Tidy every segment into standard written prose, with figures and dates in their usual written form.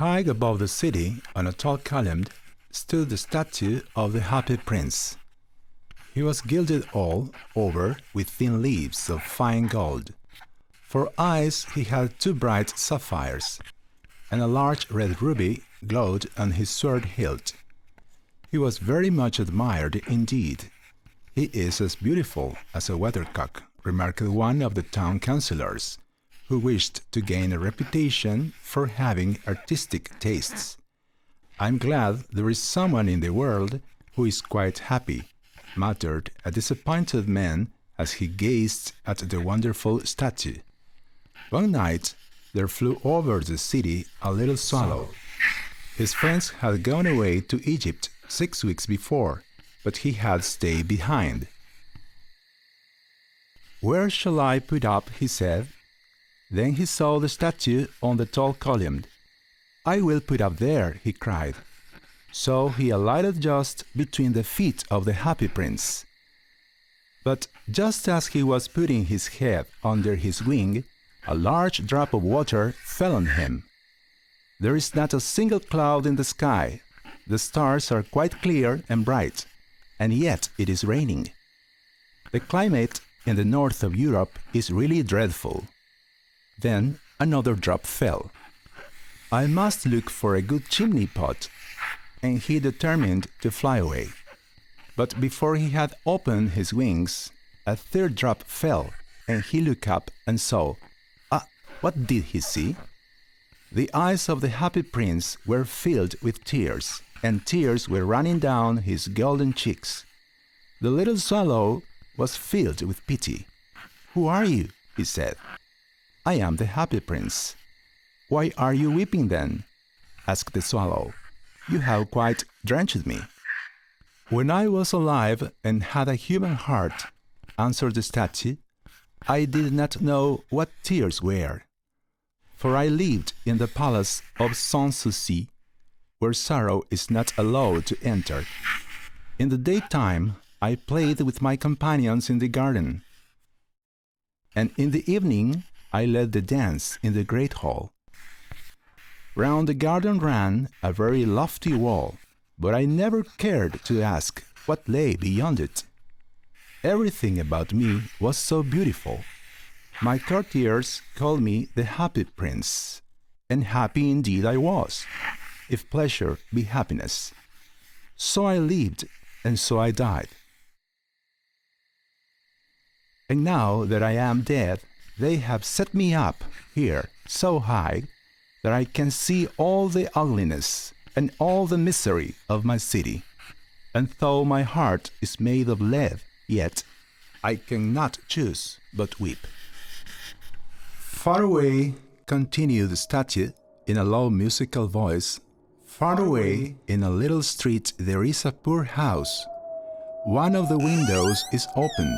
High above the city, on a tall column, stood the statue of the Happy Prince. He was gilded all over with thin leaves of fine gold. For eyes he had two bright sapphires, and a large red ruby glowed on his sword hilt. He was very much admired indeed. "He is as beautiful as a weathercock," remarked one of the town councillors, who wished to gain a reputation for having artistic tastes. "I'm glad there is someone in the world who is quite happy," muttered a disappointed man as he gazed at the wonderful statue. One night there flew over the city a little swallow. His friends had gone away to Egypt 6 weeks before, but he had stayed behind. "Where shall I put up?" he said. Then he saw the statue on the tall column. "I will put up there," he cried. So he alighted just between the feet of the Happy Prince. But just as he was putting his head under his wing, a large drop of water fell on him. There is not a single cloud in the sky. The stars are quite clear and bright, and yet it is raining. The climate in the north of Europe is really dreadful. Then another drop fell. "I must look for a good chimney pot," and he determined to fly away. But before he had opened his wings, a third drop fell, and he looked up and saw. What did he see? The eyes of the Happy Prince were filled with tears, and tears were running down his golden cheeks. The little swallow was filled with pity. "Who are you?" he said. "I am the Happy Prince." "Why are you weeping then?" asked the swallow. "You have quite drenched me." "When I was alive and had a human heart," answered the statue, "I did not know what tears were. For I lived in the palace of Sans Souci, where sorrow is not allowed to enter. In the daytime I played with my companions in the garden, and in the evening I led the dance in the great hall. Round the garden ran a very lofty wall, but I never cared to ask what lay beyond it. Everything about me was so beautiful. My courtiers called me the Happy Prince, and happy indeed I was, if pleasure be happiness. So I lived, and so I died. And now that I am dead, they have set me up here so high that I can see all the ugliness and all the misery of my city. And though my heart is made of lead, yet I cannot choose but weep." "Far away," continued the statue in a low musical voice, "far away in a little street there is a poor house. One of the windows is open,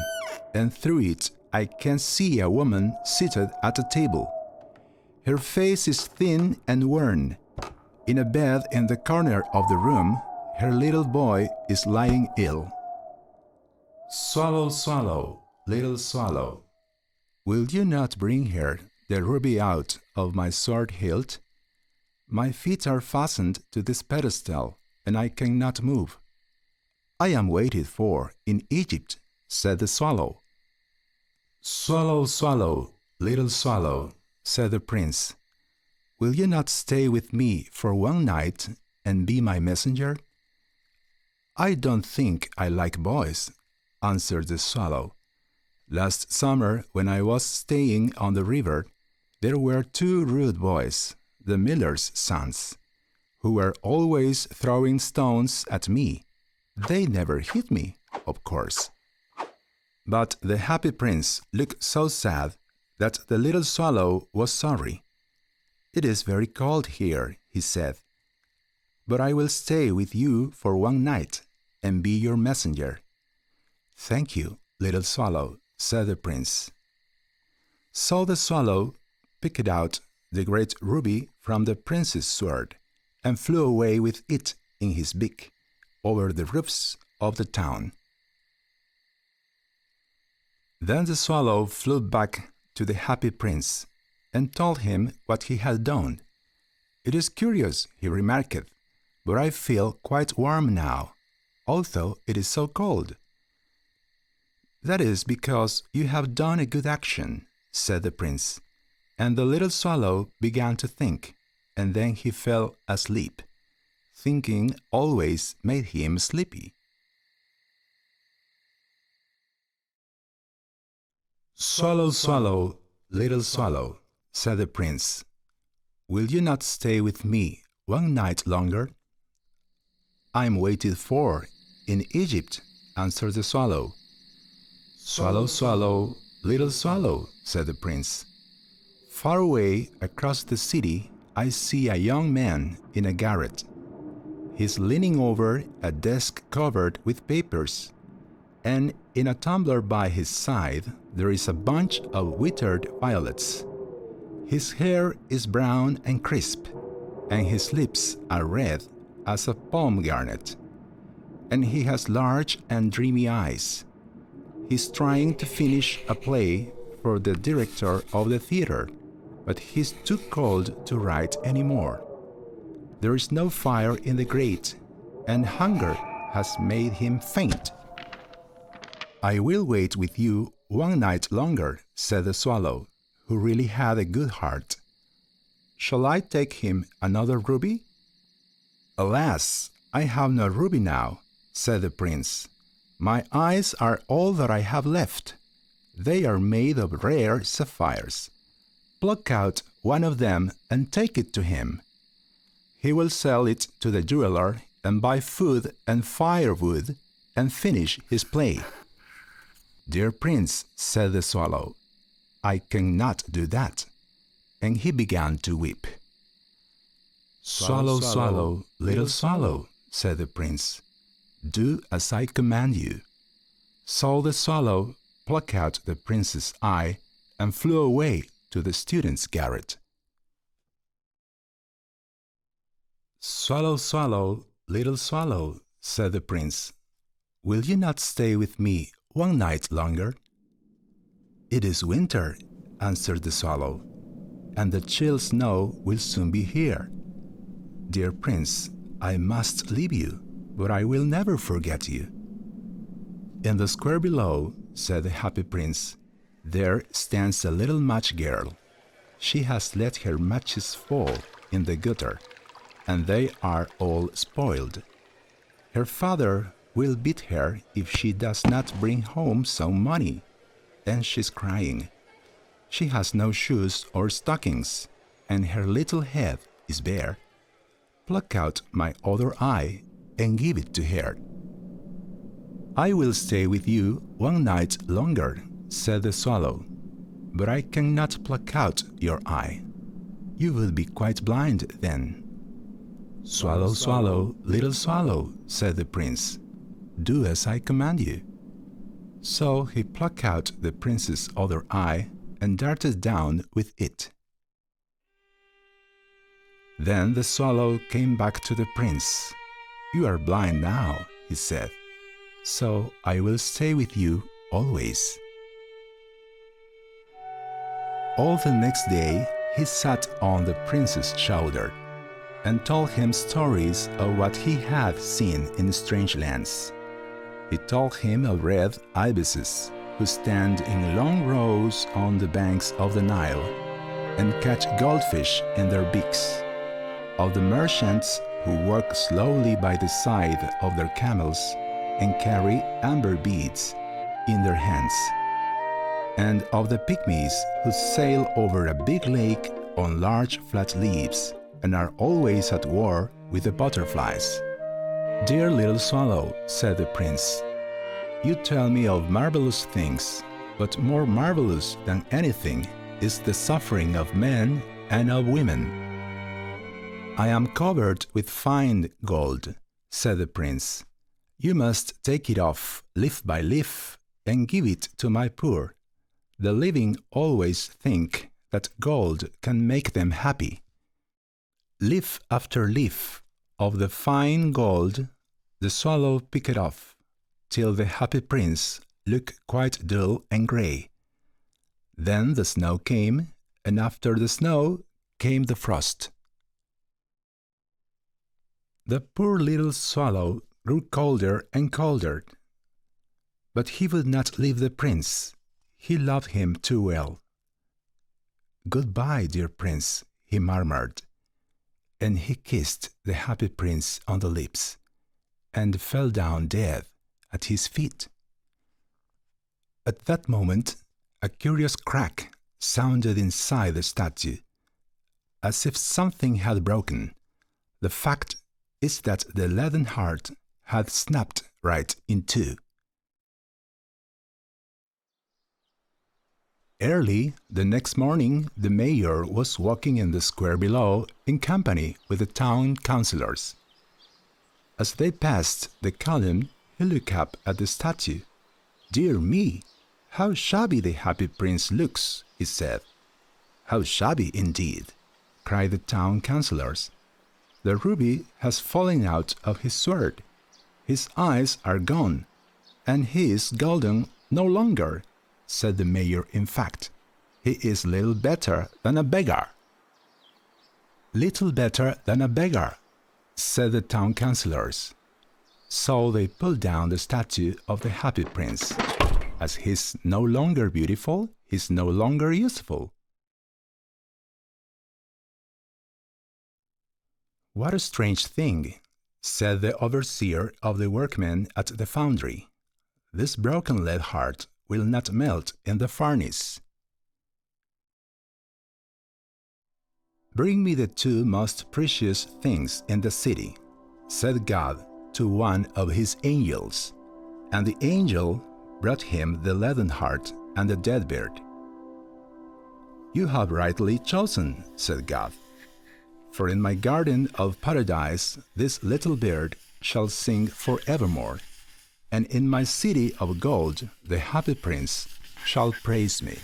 and through it I can see a woman seated at a table. Her face is thin and worn. In a bed in the corner of the room, her little boy is lying ill. Swallow, swallow, little swallow, will you not bring her the ruby out of my sword hilt? My feet are fastened to this pedestal, and I cannot move." "I am waited for in Egypt," said the swallow. "Swallow, swallow, little swallow," said the prince, "will you not stay with me for one night and be my messenger?" "I don't think I like boys," answered the swallow. "Last summer, when I was staying on the river, there were 2 rude boys, the miller's sons, who were always throwing stones at me. They never hit me, of course." But the Happy Prince looked so sad that the little swallow was sorry. "It is very cold here," he said, "but I will stay with you for one night and be your messenger." "Thank you, little swallow," said the prince. So the swallow picked out the great ruby from the prince's sword and flew away with it in his beak over the roofs of the town. Then the swallow flew back to the Happy Prince and told him what he had done. "It is curious," he remarked, "but I feel quite warm now, although it is so cold." "That is because you have done a good action," said the prince, and the little swallow began to think, and then he fell asleep. Thinking always made him sleepy. "Swallow, swallow, little swallow," said the prince, "will you not stay with me one night longer?" "I am waited for in Egypt," answered the swallow. "Swallow, swallow, little swallow," said the prince. "Far away across the city I see a young man in a garret. He's leaning over a desk covered with papers, and in a tumbler by his side there is a bunch of withered violets. His hair is brown and crisp, and his lips are red as a pomegranate, and he has large and dreamy eyes. He's trying to finish a play for the director of the theater, but he's too cold to write anymore. There is no fire in the grate, and hunger has made him faint." "I will wait with you one night longer," said the swallow, who really had a good heart. "Shall I take him another ruby?" "Alas, I have no ruby now," said the prince. "My eyes are all that I have left. They are made of rare sapphires. Pluck out one of them and take it to him. He will sell it to the jeweler and buy food and firewood and finish his play." "Dear prince," said the swallow, "I cannot do that." And he began to weep. "Swallow, swallow, little swallow," said the prince, "do as I command you." So the swallow plucked out the prince's eye and flew away to the student's garret. "Swallow, swallow, little swallow," said the prince, "will you not stay with me one night longer?" "It is winter," answered the swallow, "and the chill snow will soon be here. Dear prince, I must leave you, but I will never forget you." "In the square below," said the happy prince, "there stands a little match girl. She has let her matches fall in the gutter, and they are all spoiled. Her father will beat her if she does not bring home some money, and she's crying. She has no shoes or stockings, and her little head is bare. Pluck out my other eye and give it to her." "I will stay with you one night longer," said the swallow, "but I cannot pluck out your eye. You will be quite blind then." "Swallow, swallow, little swallow," said the prince, "do as I command you." So he plucked out the prince's other eye and darted down with it. Then the swallow came back to the prince. "You are blind now," he said, "so I will stay with you always." All the next day he sat on the prince's shoulder and told him stories of what he had seen in strange lands. He told him of red ibises who stand in long rows on the banks of the Nile and catch goldfish in their beaks, of the merchants who walk slowly by the side of their camels and carry amber beads in their hands, and of the pygmies who sail over a big lake on large flat leaves and are always at war with the butterflies. "Dear little swallow," said the prince, "you tell me of marvelous things, but more marvelous than anything is the suffering of men and of women." "I am covered with fine gold," said the prince. "You must take it off leaf by leaf and give it to my poor. The living always think that gold can make them happy." Leaf after leaf of the fine gold the swallow picked off, till the happy prince looked quite dull and grey. Then the snow came, and after the snow came the frost. The poor little swallow grew colder and colder. But he would not leave the prince. He loved him too well. "Goodbye, dear prince," he murmured, and he kissed the happy prince on the lips, and fell down dead at his feet. At that moment, a curious crack sounded inside the statue, as if something had broken. The fact is that the leaden heart had snapped right in two. Early the next morning, the mayor was walking in the square below in company with the town councillors. As they passed the column, he looked up at the statue. "Dear me, how shabby the happy prince looks," he said. "How shabby indeed," cried the town councillors. "The ruby has fallen out of his sword. His eyes are gone, and he is golden no longer," said the mayor. "In fact, he is little better than a beggar." "Little better than a beggar," said the town councillors. So they pulled down the statue of the happy prince. As he is no longer beautiful, he is no longer useful. "What a strange thing," said the overseer of the workmen at the foundry. "This broken lead heart will not melt in the furnace." "Bring me the two most precious things in the city," said God to one of his angels. And the angel brought him the leaden heart and the dead bird. "You have rightly chosen," said God. "For in my garden of paradise this little bird shall sing forevermore, and in my city of gold the happy prince shall praise me."